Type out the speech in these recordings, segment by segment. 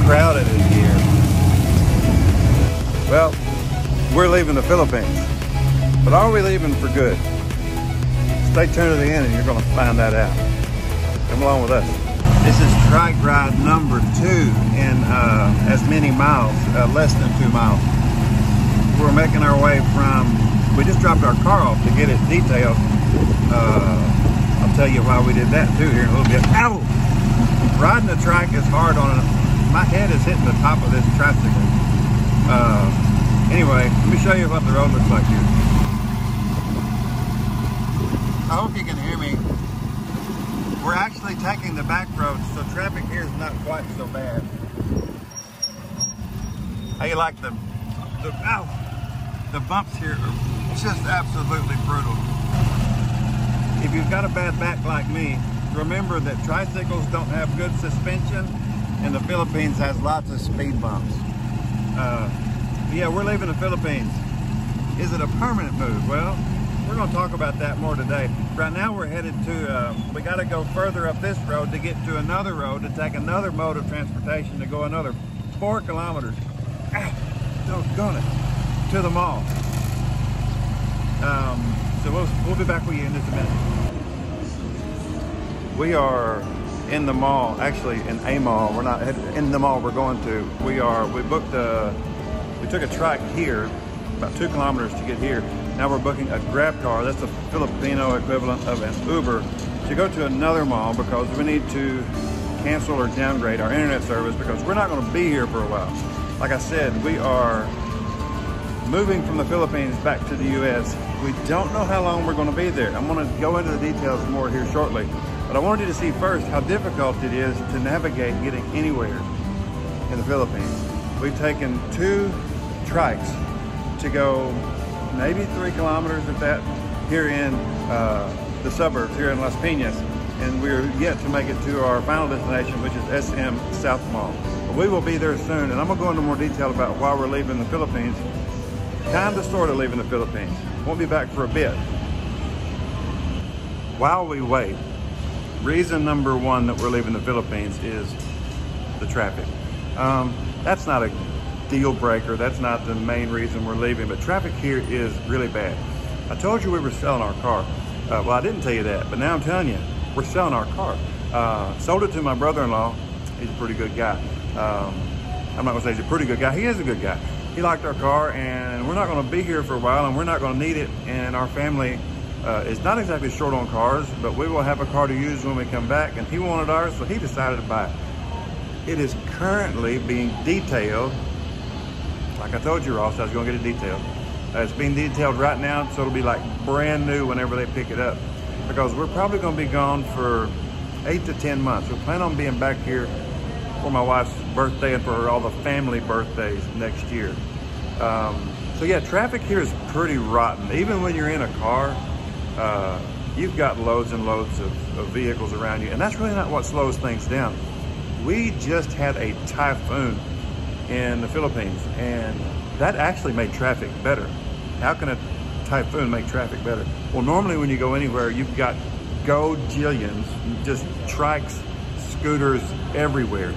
crowded in here. Well, we're leaving the Philippines, but are we leaving for good? Stay tuned to the end and you're gonna find that out. Come along with us. This is trike ride number 2 in as many miles, less than 2 miles. We're making our way from, we just dropped our car off to get it detailed. I'll tell you why we did that too here in a little bit. Ow! Riding a trike is hard on it. My head is hitting the top of this tricycle. Anyway, let me show you what the road looks like here. I hope you can hear me. We're actually taking the back roads, so traffic here is not quite so bad. How you like the bumps here are just absolutely brutal. If you've got a bad back like me, remember that tricycles don't have good suspension and the Philippines has lots of speed bumps. Yeah, we're leaving the Philippines. Is it a permanent move? Well, we're gonna talk about that more today. Right now we're headed to, we gotta go further up this road to get to another road to take another mode of transportation to go another 4 kilometers. Doggone it, to the mall. So we'll be back with you in just a minute. We are in the mall, actually in a mall. We're not in the mall we're going to. We booked we took a trike here, about 2 kilometers to get here. Now we're booking a Grab car, that's the Filipino equivalent of an Uber, to go to another mall because we need to cancel or downgrade our internet service because we're not gonna be here for a while. Like I said, we are moving from the Philippines back to the US. We don't know how long we're gonna be there. I'm gonna go into the details more here shortly. But I wanted you to see first how difficult it is to navigate getting anywhere in the Philippines. We've taken 2 trikes to go maybe 3 kilometers at that here in the suburbs here in Las Piñas, and we're yet to make it to our final destination, which is SM South Mall. But we will be there soon, and I'm gonna go into more detail about why we're leaving the Philippines. Kind of sort of leaving the Philippines. Won't be back for a bit. While we wait, reason number 1 that we're leaving the Philippines is the traffic. That's not a deal breaker. That's not the main reason we're leaving, but traffic here is really bad. I told you we were selling our car. Well, I didn't tell you that, but now I'm telling you, we're selling our car. Sold it to my brother-in-law. He's a pretty good guy. I'm not gonna say he's a pretty good guy. He is a good guy. He liked our car, and we're not gonna be here for a while, and we're not gonna need it, and our family is not exactly short on cars, but we will have a car to use when we come back, and he wanted ours, so he decided to buy it. It is currently being detailed. Like I told you, Ross, I was gonna get it detailed. It's being detailed right now, so it'll be like brand new whenever they pick it up. Because we're probably gonna be gone for 8 to 10 months. We plan on being back here for my wife's birthday and for all the family birthdays next year. So yeah, traffic here is pretty rotten. Even when you're in a car, you've got loads and loads of vehicles around you, and that's really not what slows things down. We just had a typhoon in the Philippines, and that actually made traffic better. How can a typhoon make traffic better? Well, normally when you go anywhere, you've got gajillions, just trikes, scooters everywhere.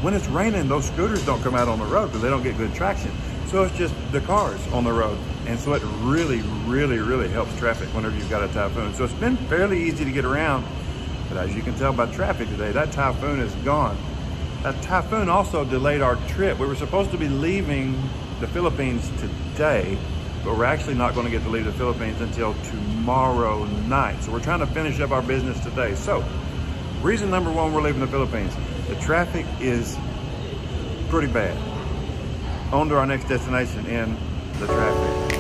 When it's raining, those scooters don't come out on the road because they don't get good traction. So it's just the cars on the road. And so it really, really, really helps traffic whenever you've got a typhoon. So it's been fairly easy to get around. But as you can tell by traffic today, that typhoon is gone. That typhoon also delayed our trip. We were supposed to be leaving the Philippines today, but we're actually not going to get to leave the Philippines until tomorrow night. So we're trying to finish up our business today. So reason number 1 we're leaving the Philippines, the traffic is pretty bad. On to our next destination in the traffic.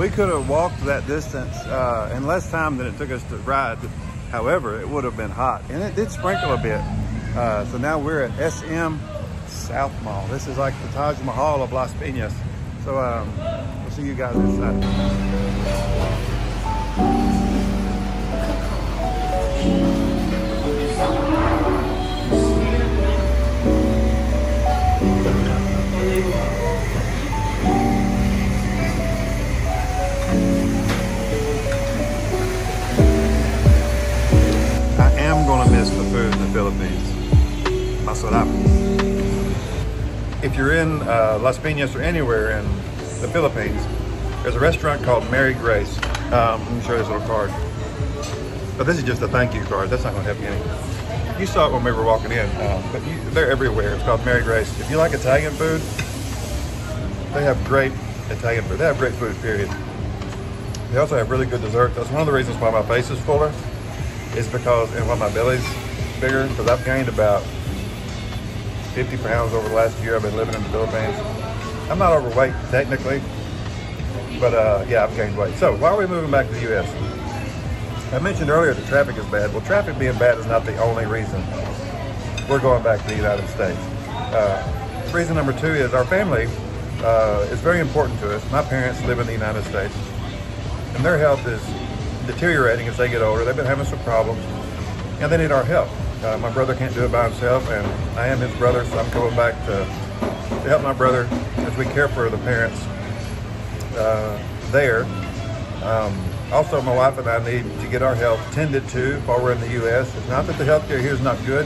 we could have walked that distance in less time than it took us to ride. However, it would have been hot, and it did sprinkle a bit. So now we're at SM South Mall. This is like the Taj Mahal of Las Piñas. So we'll see you guys inside. I'm gonna miss the food in the Philippines. Masarap. If you're in Las Piñas or anywhere in the Philippines, there's a restaurant called Mary Grace. Let me show you this little card. But this is just a thank you card. That's not gonna help you any. You saw it when we were walking in, but they're everywhere. It's called Mary Grace. If you like Italian food, they have great Italian food. They have great food, period. They also have really good dessert. That's one of the reasons why my face is fuller. Is because, and why my belly's bigger, because I've gained about 50 pounds over the last year I've been living in the Philippines. I'm not overweight technically, but yeah, I've gained weight. So why are we moving back to the US? I mentioned earlier that traffic is bad. Well, traffic being bad is not the only reason we're going back to the United States. Reason number two is our family is very important to us. My parents live in the United States, and their health is deteriorating as they get older. They've been having some problems, and they need our help. My brother can't do it by himself, and I am his brother, so I'm coming back to help my brother as we care for the parents there. Also, my wife and I need to get our health tended to while we're in the U.S. It's not that the healthcare here is not good.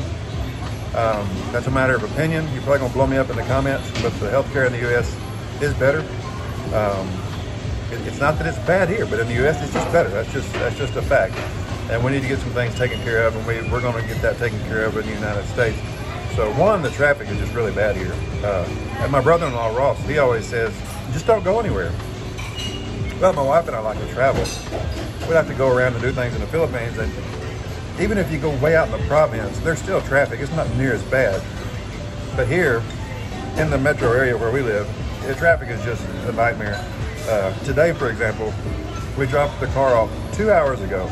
That's a matter of opinion. You're probably gonna blow me up in the comments, but the healthcare in the U.S. is better. It's not that it's bad here, but in the U.S. it's just better. That's just a fact. And we need to get some things taken care of, and we're going to get that taken care of in the United States. So one, the traffic is just really bad here. And my brother-in-law, Ross, he always says, just don't go anywhere. Well, my wife and I like to travel. We'd have to go around and do things in the Philippines, and even if you go way out in the province, there's still traffic. It's not near as bad. But here, in the metro area where we live, the traffic is just a nightmare. Today, for example, we dropped the car off 2 hours ago,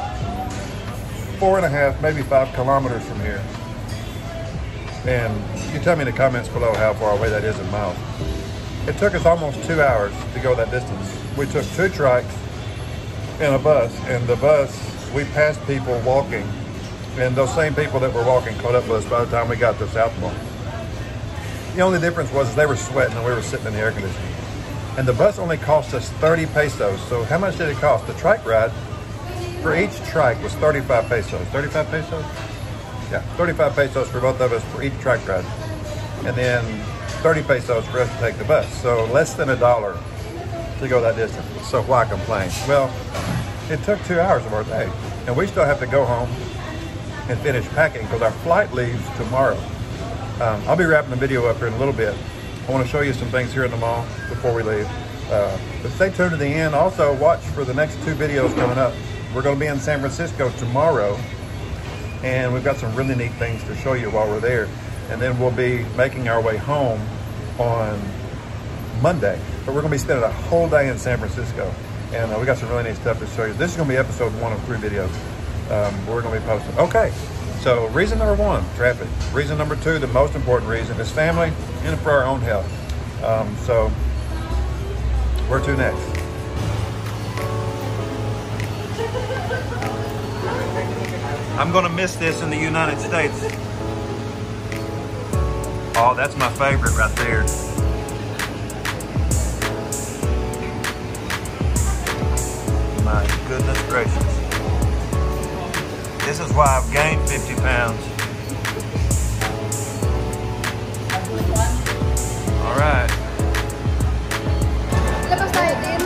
4.5, maybe 5 kilometers from here. And you can tell me in the comments below how far away that is in miles. It took us almost 2 hours to go that distance. We took 2 trikes and a bus, and the bus, we passed people walking, and those same people that were walking caught up with us by the time we got to South Mall. The only difference was they were sweating and we were sitting in the air conditioning. And the bus only cost us 30 pesos. So how much did it cost? The trike ride for each trike was 35 pesos. 35 pesos? Yeah, 35 pesos for both of us for each trike ride. And then 30 pesos for us to take the bus. So less than $1 to go that distance. So why complain? Well, it took 2 hours of our day. And we still have to go home and finish packing because our flight leaves tomorrow. I'll be wrapping the video up here in a little bit. I want to show you some things here in the mall before we leave. But stay tuned to the end. Also, watch for the next 2 videos coming up. We're going to be in San Francisco tomorrow, and we've got some really neat things to show you while we're there. And then we'll be making our way home on Monday. But we're going to be spending a whole day in San Francisco, and we got some really neat stuff to show you. This is going to be episode 1 of 3 videos we're going to be posting. Okay. So reason number 1, traffic. Reason number 2, the most important reason, is family and for our own health. So where to next? I'm gonna miss this in the United States. Oh, that's my favorite right there. My goodness gracious. This is why I've gained 50 pounds. All right. Labas tayo din.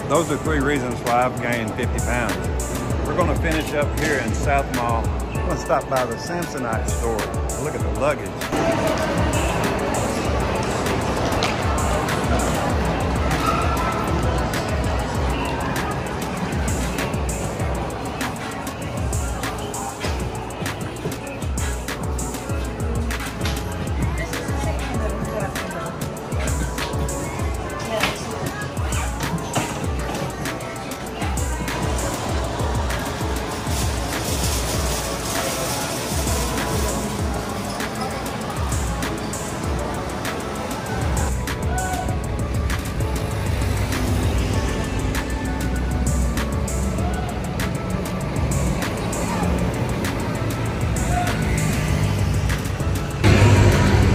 Those are 3 reasons why I've gained 50 pounds. We're gonna finish up here in South Mall. I'm gonna stop by the Samsonite store. Look at the luggage.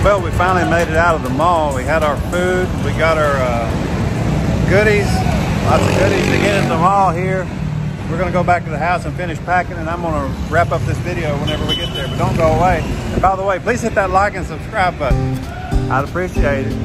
Well, we finally made it out of the mall. We had our food, we got our goodies, lots of goodies to get into the mall here. We're gonna go back to the house and finish packing, and I'm gonna wrap up this video whenever we get there, but don't go away. And by the way, please hit that like and subscribe button. I'd appreciate it.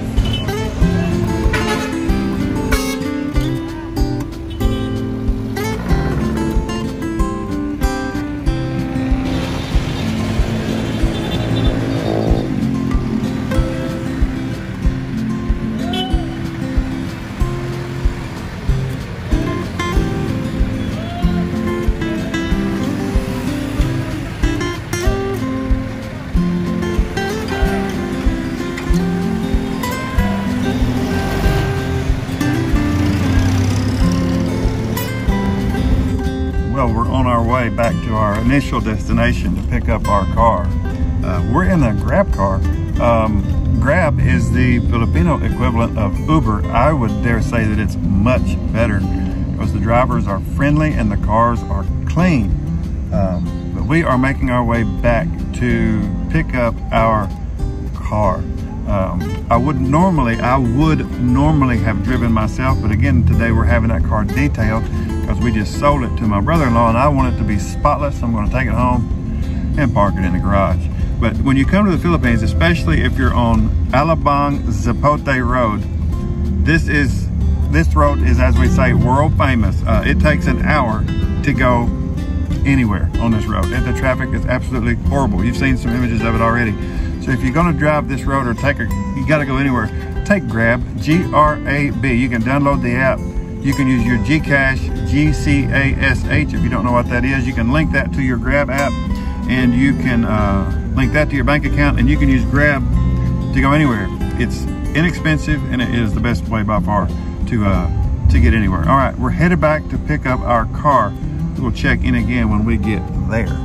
Well, we're on our way back to our initial destination to pick up our car. We're in a Grab car. Grab is the Filipino equivalent of Uber. I would dare say that it's much better because the drivers are friendly and the cars are clean. But we are making our way back to pick up our car. I would normally have driven myself, but again, today we're having that car detailed because we just sold it to my brother-in-law and I want it to be spotless. I'm going to take it home and park it in the garage. But when you come to the Philippines, especially if you're on Alabang-Zapote Road, this road is, as we say, world famous. It takes an hour to go anywhere on this road. And the traffic is absolutely horrible. You've seen some images of it already. So if you're going to drive this road or you got to go anywhere, take Grab, G-R-A-B. You can download the app. You can use your GCash, G-C-A-S-H, if you don't know what that is. You can link that to your Grab app, and you can link that to your bank account, and you can use Grab to go anywhere. It's inexpensive, and it is the best way by far to get anywhere. All right, we're headed back to pick up our car. We'll check in again when we get there.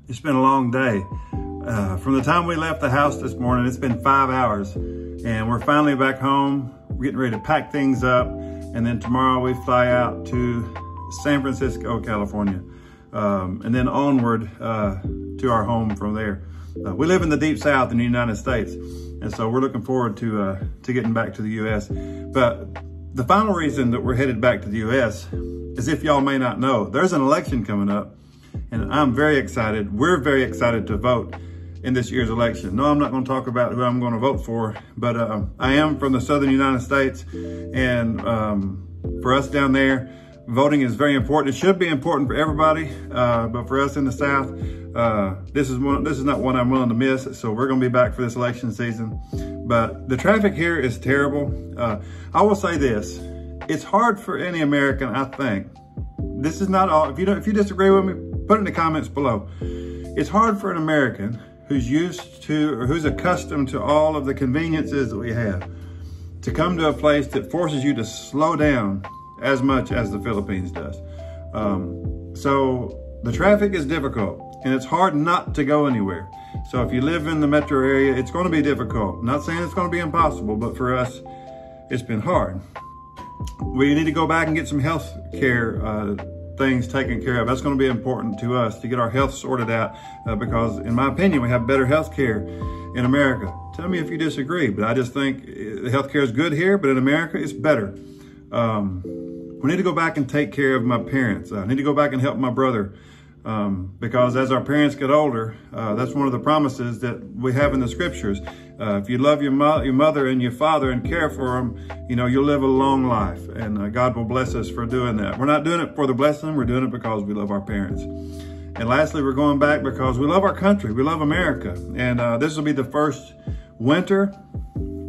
It's been a long day. From the time we left the house this morning, it's been 5 hours, and we're finally back home. We're getting ready to pack things up, and then tomorrow we fly out to San Francisco, California, and then onward to our home from there. We live in the deep south in the United States, and so we're looking forward to getting back to the U.S. But the final reason that we're headed back to the U.S. is, if y'all may not know, there's an election coming up, and I'm very excited. We're very excited to vote in this year's election. No, I'm not going to talk about who I'm going to vote for, but I am from the southern United States, and for us down there, voting is very important. It should be important for everybody, but for us in the South, this is not one I'm willing to miss. So we're going to be back for this election season. But the traffic here is terrible. I will say this: it's hard for any American, I think. This is not all. If you disagree with me, put it in the comments below. It's hard for an American who's used to, or who's accustomed to all of the conveniences that we have, to come to a place that forces you to slow down as much as the Philippines does. So the traffic is difficult, and it's hard not to go anywhere. So if you live in the metro area, it's going to be difficult. I'm not saying it's going to be impossible, but for us, it's been hard. We need to go back and get some health care things taken care of. That's going to be important to us to get our health sorted out because in my opinion, we have better health care in America. Tell me if you disagree, but I just think the health care is good here, but in America, it's better. We need to go back and take care of my parents. I need to go back and help my brother because as our parents get older, that's one of the promises that we have in the scriptures. If you love your mother and your father and care for them, you know, you'll live a long life, and God will bless us for doing that. We're not doing it for the blessing. We're doing it because we love our parents. And lastly, we're going back because we love our country. We love America. And this will be the first winter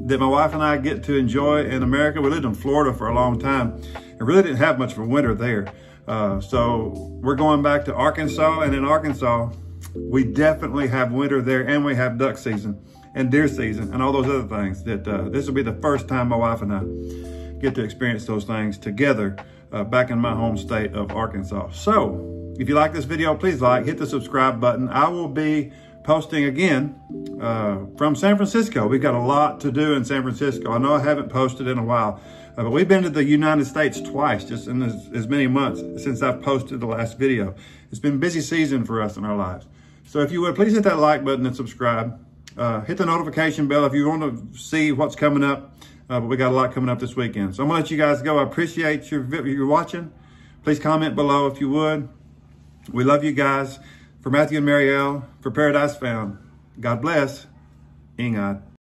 that my wife and I get to enjoy in America. We lived in Florida for a long time and really didn't have much of a winter there. So we're going back to Arkansas, and in Arkansas, we definitely have winter there, and we have duck season and deer season and all those other things. That this will be the first time my wife and I get to experience those things together back in my home state of Arkansas. So if you like this video, please hit the subscribe button. I will be posting again from San Francisco. We've got a lot to do in San Francisco. I know I haven't posted in a while, but we've been to the United States twice just in as many months since I've posted the last video. It's been a busy season for us in our lives. So if you would, please hit that like button and subscribe. Hit the notification bell if you want to see what's coming up. But we got a lot coming up this weekend. So I'm gonna let you guys go. I appreciate your watching. Please comment below if you would. We love you guys. For Matthew and Marielle, for Paradise Found, God bless, Ingad.